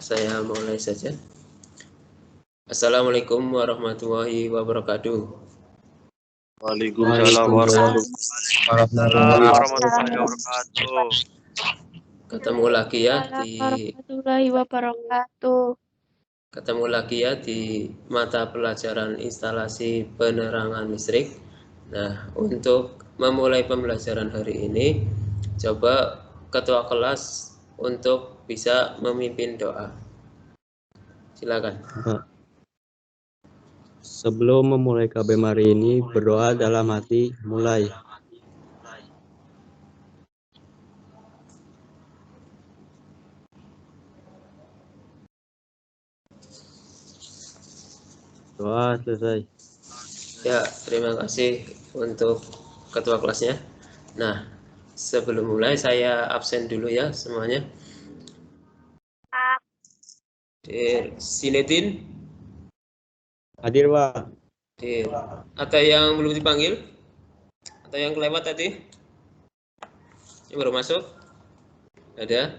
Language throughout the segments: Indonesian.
Saya mulai saja. Assalamualaikum warahmatullahi wabarakatuh. Waalaikumsalam warahmatullahi wabarakatuh. Ketemu lagi ya di mata pelajaran instalasi penerangan listrik. Nah, untuk memulai pembelajaran hari ini, coba ketua kelas untuk bisa memimpin doa. Silakan. Sebelum memulai KBM hari ini, berdoa dalam hati, mulai. Doa selesai. Ya, terima kasih untuk ketua kelasnya. Nah, sebelum mulai saya absen dulu ya semuanya. Sinetin? Hadir, Pak. Hadir. Ada yang belum dipanggil? Atau yang kelewat tadi? Yang baru masuk? Ada?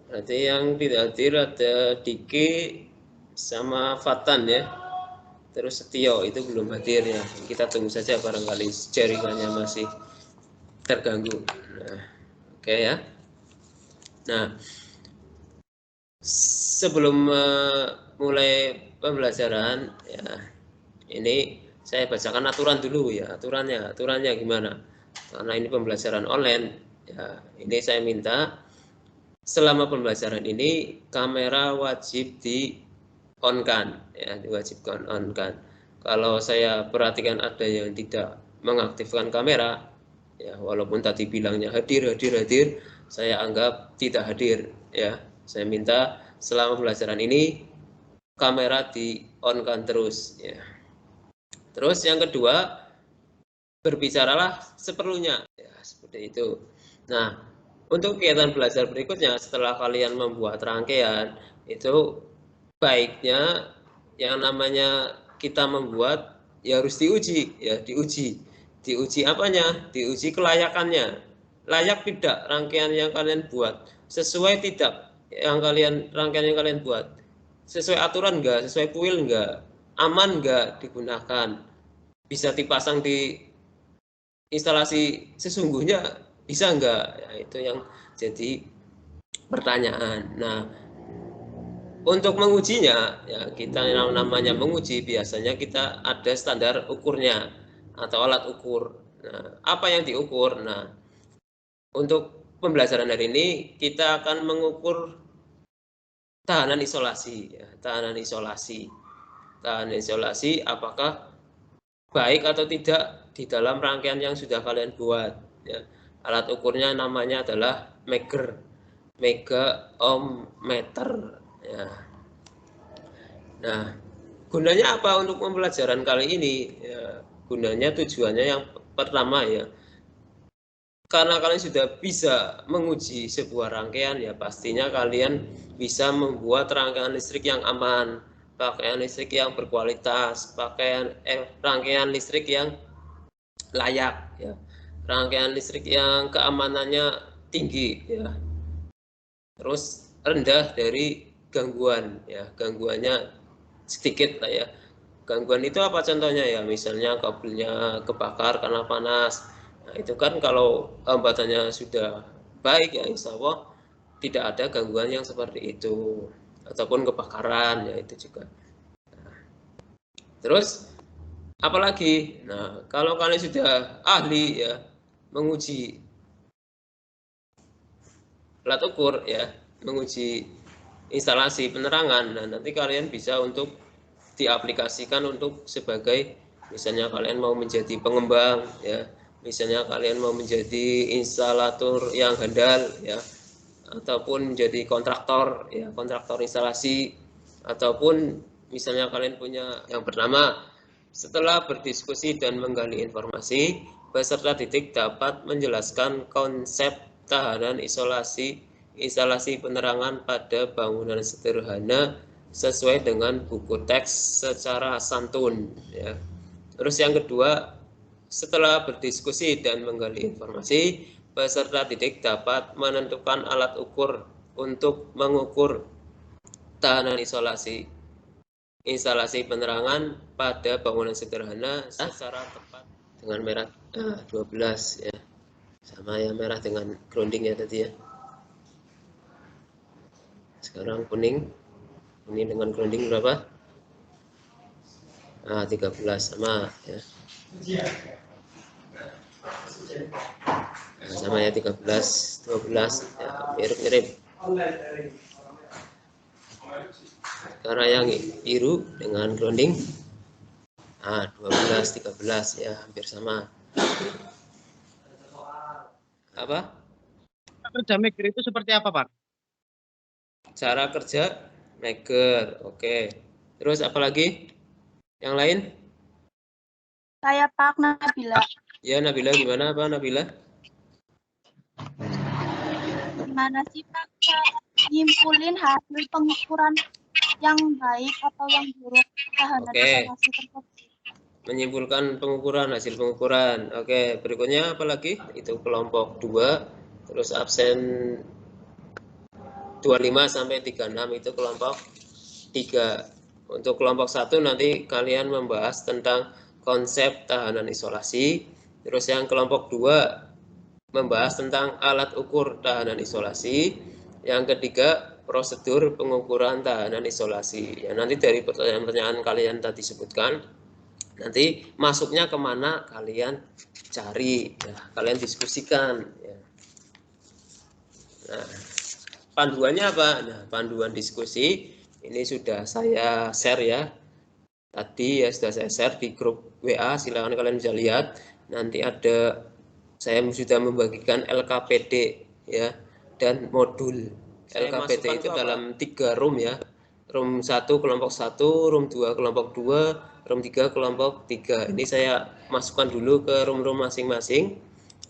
Berarti yang tidak hadir ada Diki sama Fatan ya. Terus Setio itu belum hadir ya. Kita tunggu saja barangkali jaringannya masih terganggu. Nah, oke ya. Nah, sebelum mulai pembelajaran ya, ini saya bacakan aturan dulu ya. Aturannya gimana? Karena ini pembelajaran online ya, ini saya minta selama pembelajaran ini kamera wajib di on kan ya, diwajibkan on kan. Kalau saya perhatikan ada yang tidak mengaktifkan kamera ya, walaupun tadi bilangnya hadir, saya anggap tidak hadir ya. Saya minta selama pembelajaran ini kamera di on kan terus ya. Terus yang kedua, berbicaralah seperlunya ya, seperti itu. Nah, untuk kegiatan belajar berikutnya setelah kalian membuat rangkaian itu baiknya yang namanya kita membuat ya harus diuji ya, diuji apanya, diuji kelayakannya, layak tidak rangkaian yang kalian buat, sesuai tidak rangkaian yang kalian buat, sesuai aturan enggak, sesuai kuil enggak, aman enggak digunakan, bisa dipasang di instalasi sesungguhnya, bisa enggak ya, itu yang jadi pertanyaan. Nah, untuk mengujinya, ya kita yang namanya menguji biasanya kita ada standar ukurnya atau alat ukur. Nah, apa yang diukur? Nah, untuk pembelajaran hari ini kita akan mengukur tahanan isolasi. Ya, tahanan isolasi apakah baik atau tidak di dalam rangkaian yang sudah kalian buat. Ya, alat ukurnya namanya adalah Megger, megaohmmeter. Ya. Nah, gunanya apa untuk pembelajaran kali ini? Ya, gunanya tujuannya yang pertama ya, karena kalian sudah bisa menguji sebuah rangkaian ya, pastinya kalian bisa membuat rangkaian listrik yang aman, rangkaian listrik yang berkualitas, rangkaian listrik yang layak ya, rangkaian listrik yang keamanannya tinggi ya, terus rendah dari gangguan ya, gangguannya sedikit lah ya. Gangguan itu apa contohnya ya, misalnya kabelnya kebakar karena panas. Nah, itu kan kalau hambatannya sudah baik ya insya Allah tidak ada gangguan yang seperti itu, ataupun kebakaran ya itu juga. Nah, terus apalagi, nah kalau kalian sudah ahli ya menguji alat ukur ya, menguji instalasi penerangan, nah nanti kalian bisa untuk diaplikasikan untuk sebagai misalnya kalian mau menjadi pengembang ya, misalnya kalian mau menjadi instalator yang handal ya, ataupun menjadi kontraktor ya, kontraktor instalasi, ataupun misalnya kalian punya. Yang pertama, setelah berdiskusi dan menggali informasi, peserta didik dapat menjelaskan konsep tahanan instalasi penerangan pada bangunan sederhana sesuai dengan buku teks secara santun ya. Terus yang kedua, setelah berdiskusi dan menggali informasi, peserta didik dapat menentukan alat ukur untuk mengukur tahanan isolasi instalasi penerangan pada bangunan sederhana secara tepat dengan merah 12 ya. Sama yang merah dengan grounding ya tadi ya. Sekarang kuning dengan grounding berapa? 13 sama ya. Sama ya 13, 12 ya, mirip-mirip. Karena yang biru dengan grounding 12, 13 ya, hampir sama. Apa? Kerja maker itu seperti apa, Pak? Cara kerja maker, oke. Terus apa lagi? Yang lain? Saya Pak Nabila. Ya Nabila, gimana Pak Nabila? Gimana sih Pak nyimpulin hasil pengukuran yang baik atau yang buruk tahanan isolasi tersebut? Menyimpulkan pengukuran, hasil pengukuran. Oke, berikutnya apa lagi? Itu kelompok 2, terus absen 25 sampai 36 itu kelompok 3. Untuk kelompok 1 nanti kalian membahas tentang konsep tahanan isolasi. Terus yang kelompok 2 membahas tentang alat ukur tahanan isolasi. Yang ketiga, prosedur pengukuran tahanan isolasi. Ya, nanti dari pertanyaan-pertanyaan kalian tadi sebutkan, nanti masuknya kemana kalian cari, ya, kalian diskusikan. Ya. Nah, panduannya apa? Nah, panduan diskusi ini sudah saya share ya. Tadi ya sudah saya share di grup WA, silakan kalian bisa lihat. Nanti ada saya sudah membagikan LKPD ya dan modul. LKPD itu dalam 3 room ya. Room 1 kelompok 1, room 2 kelompok 2, room 3 kelompok 3. Ini saya masukkan dulu ke room-room masing-masing.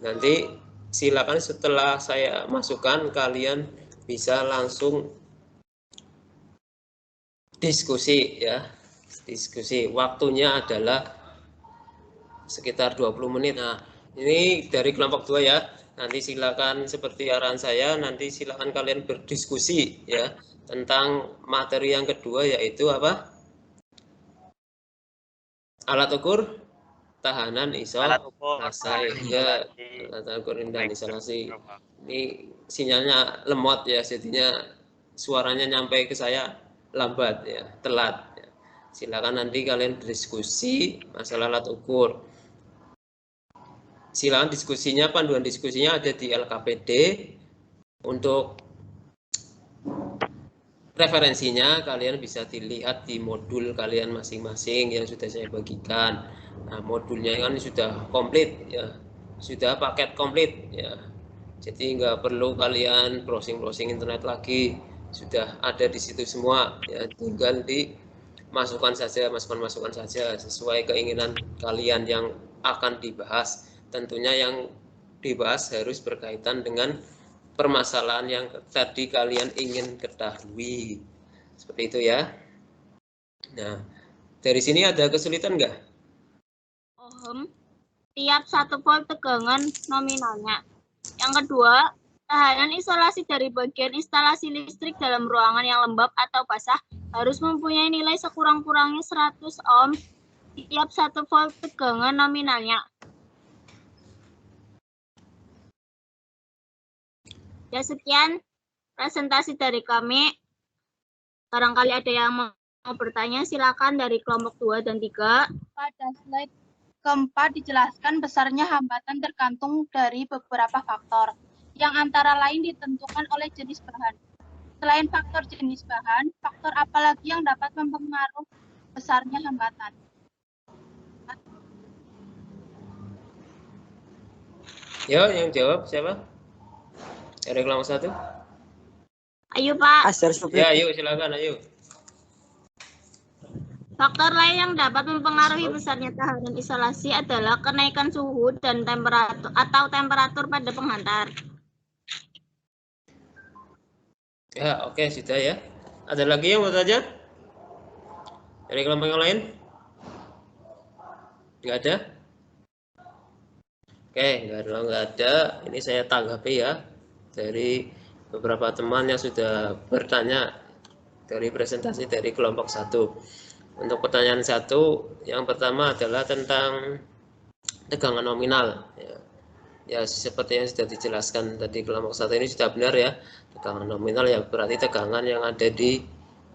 Nanti silakan setelah saya masukkan kalian bisa langsung diskusi ya. Diskusi waktunya adalah sekitar 20 menit. Nah, ini dari kelompok 2 ya. Nanti silakan seperti arahan saya, nanti silakan kalian berdiskusi ya tentang materi yang kedua yaitu apa? Alat ukur tahanan isolasi ya, alat ukur dan isolasi. Ini sinyalnya lemot ya, jadinya suaranya nyampe ke saya lambat ya, telat ya. Silakan nanti kalian berdiskusi masalah alat ukur. Silakan diskusinya, panduan diskusinya ada di LKPD. Untuk referensinya kalian bisa dilihat di modul kalian masing-masing yang sudah saya bagikan. Nah, modulnya kan sudah komplit ya, sudah paket komplit ya. Jadi nggak perlu kalian browsing-browsing internet lagi, sudah ada di situ semua ya, tinggal dimasukkan saja, masukkan saja sesuai keinginan kalian yang akan dibahas. Tentunya yang dibahas harus berkaitan dengan permasalahan yang tadi kalian ingin ketahui. Seperti itu ya. Nah, dari sini ada kesulitan nggak? Tiap 1 volt tegangan nominalnya. Yang kedua, tahanan isolasi dari bagian instalasi listrik dalam ruangan yang lembab atau basah harus mempunyai nilai sekurang-kurangnya 100 ohm tiap 1 volt tegangan nominalnya. Ya, sekian presentasi dari kami. Barangkali ada yang mau bertanya, silakan dari kelompok 2 dan 3. Pada slide keempat dijelaskan besarnya hambatan tergantung dari beberapa faktor, yang antara lain ditentukan oleh jenis bahan. Selain faktor jenis bahan, faktor apa lagi yang dapat mempengaruhi besarnya hambatan? Ya, yang jawab siapa? Dari kelompok 1? Ayo Pak. Ya, ayo silakan, ayo. Faktor lain yang dapat mempengaruhi besarnya tahanan isolasi adalah kenaikan suhu dan temperatur pada penghantar. Ya, oke, sudah ya. Ada lagi yang mau tanya? Dari kelompok yang lain? Nggak ada? Oke, nggak ada. Ini saya tanggapi ya dari beberapa teman yang sudah bertanya. dari presentasi dari kelompok 1. Untuk pertanyaan 1, yang pertama adalah tentang tegangan nominal. Ya, seperti yang sudah dijelaskan tadi, kelompok 1 ini sudah benar ya. Tegangan nominal ya berarti tegangan yang ada di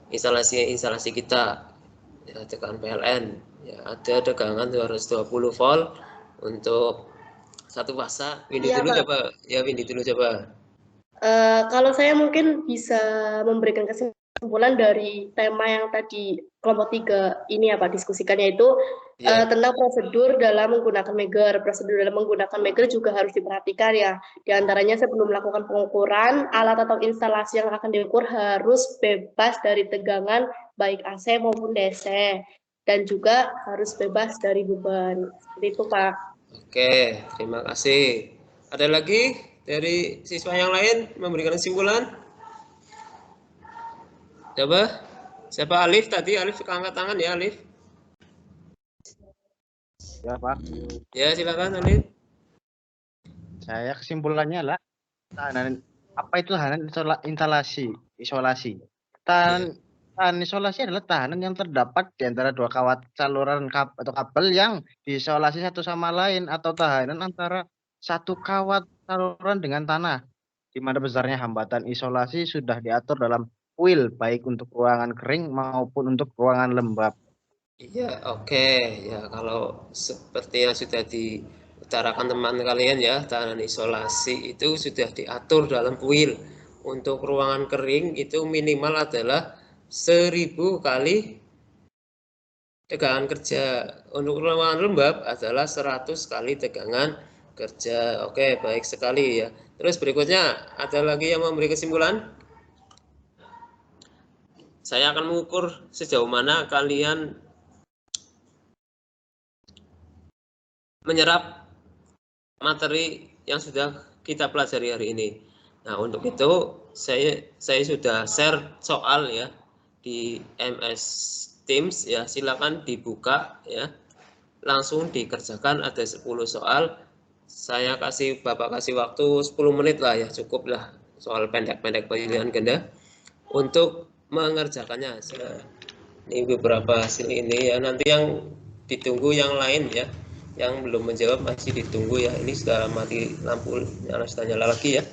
instalasi kita. Ya, tegangan PLN. Ya, ada tegangan 220 volt untuk satu fasa. Windy Iya, dulu Pak. coba. Ya, Windy dulu coba. Kalau saya mungkin bisa memberikan kesimpulan dari tema yang tadi kelompok 3 ini ya Pak diskusikannya itu Ya. tentang prosedur dalam menggunakan meger. Prosedur dalam menggunakan meger juga harus diperhatikan ya. Di antaranya sebelum melakukan pengukuran, alat atau instalasi yang akan diukur harus bebas dari tegangan baik AC maupun DC. Dan juga harus bebas dari beban. Seperti itu Pak. Oke, terima kasih. Ada lagi dari siswa yang lain memberikan kesimpulan? Coba. Siapa? Alif tadi? Alif angkat tangan ya, Alif. Ya, Pak. Ya, silakan Alif. Saya kesimpulannya lah tahanan apa itu tahanan isolasi. Tahanan isolasi adalah tahanan yang terdapat di antara dua kawat saluran atau kabel yang diisolasi satu sama lain, atau tahanan antara satu kawat saluran dengan tanah, di mana besarnya hambatan isolasi sudah diatur dalam kuil baik untuk ruangan kering maupun untuk ruangan lembab. Iya, oke. Ya, kalau seperti yang sudah diutarakan teman kalian ya, tahanan isolasi itu sudah diatur dalam kuil. Untuk ruangan kering itu minimal adalah 1000 kali tegangan kerja. Untuk ruangan lembab adalah 100 kali tegangan kerja. Oke, baik sekali ya. Terus berikutnya, ada lagi yang memberi kesimpulan? Saya akan mengukur sejauh mana kalian menyerap materi yang sudah kita pelajari hari ini. Nah, untuk itu saya sudah share soal ya di MS Teams ya, silakan dibuka ya. Langsung dikerjakan, ada 10 soal. Saya Bapak kasih waktu 10 menit lah ya, cukup lah, soal pendek-pendek pilihan ganda untuk mengerjakannya. Ini beberapa hasil ini ya, nanti yang ditunggu yang lain ya, yang belum menjawab masih ditunggu ya. Ini sudah mati lampu, sudah nyala lagi ya.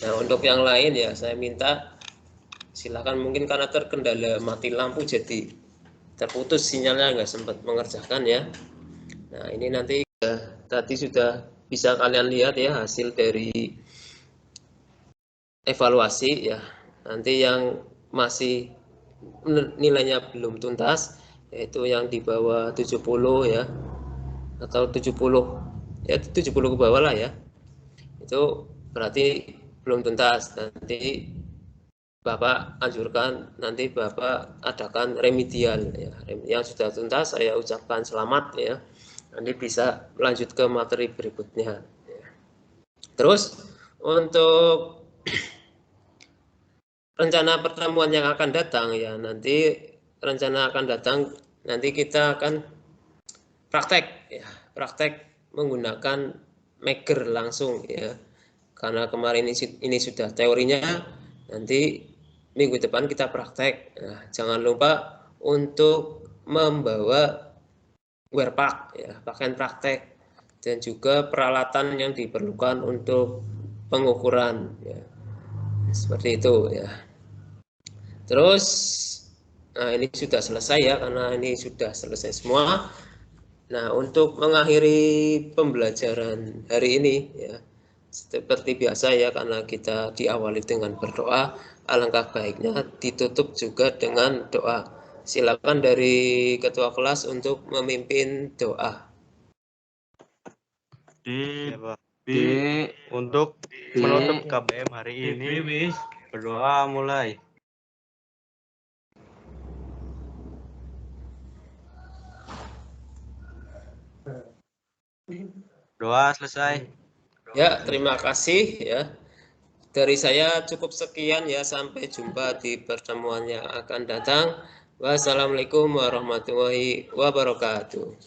Nah, untuk yang lain ya saya minta silakan, mungkin karena terkendala mati lampu jadi terputus sinyalnya, nggak sempat mengerjakan ya. Nah, ini nanti tadi sudah bisa kalian lihat ya hasil dari evaluasi ya. Nanti yang masih nilainya belum tuntas, yaitu yang di bawah 70 ya, atau 70 ya, 70 ke bawah lah ya, itu berarti belum tuntas. Nanti Bapak anjurkan, nanti Bapak adakan remedial ya. Yang sudah tuntas saya ucapkan selamat ya, nanti bisa lanjut ke materi berikutnya ya. Terus untuk rencana pertemuan yang akan datang ya, nanti rencana akan datang nanti kita akan praktek menggunakan meger langsung ya, karena kemarin ini sudah teorinya, nanti minggu depan kita praktek. Nah, jangan lupa untuk membawa wear pack ya, pakaian praktek, dan juga peralatan yang diperlukan untuk pengukuran ya, seperti itu ya. Terus nah, ini sudah selesai ya, karena ini sudah selesai semua. Nah, untuk mengakhiri pembelajaran hari ini ya, seperti biasa ya, karena kita diawali dengan berdoa, alangkah baiknya ditutup juga dengan doa. Silakan dari ketua kelas untuk memimpin doa. Untuk menutup KBM hari ini, berdoa mulai. Doa selesai. Ya, terima kasih ya. Dari saya cukup sekian ya, sampai jumpa di pertemuan yang akan datang. Wassalamualaikum warahmatullahi wabarakatuh.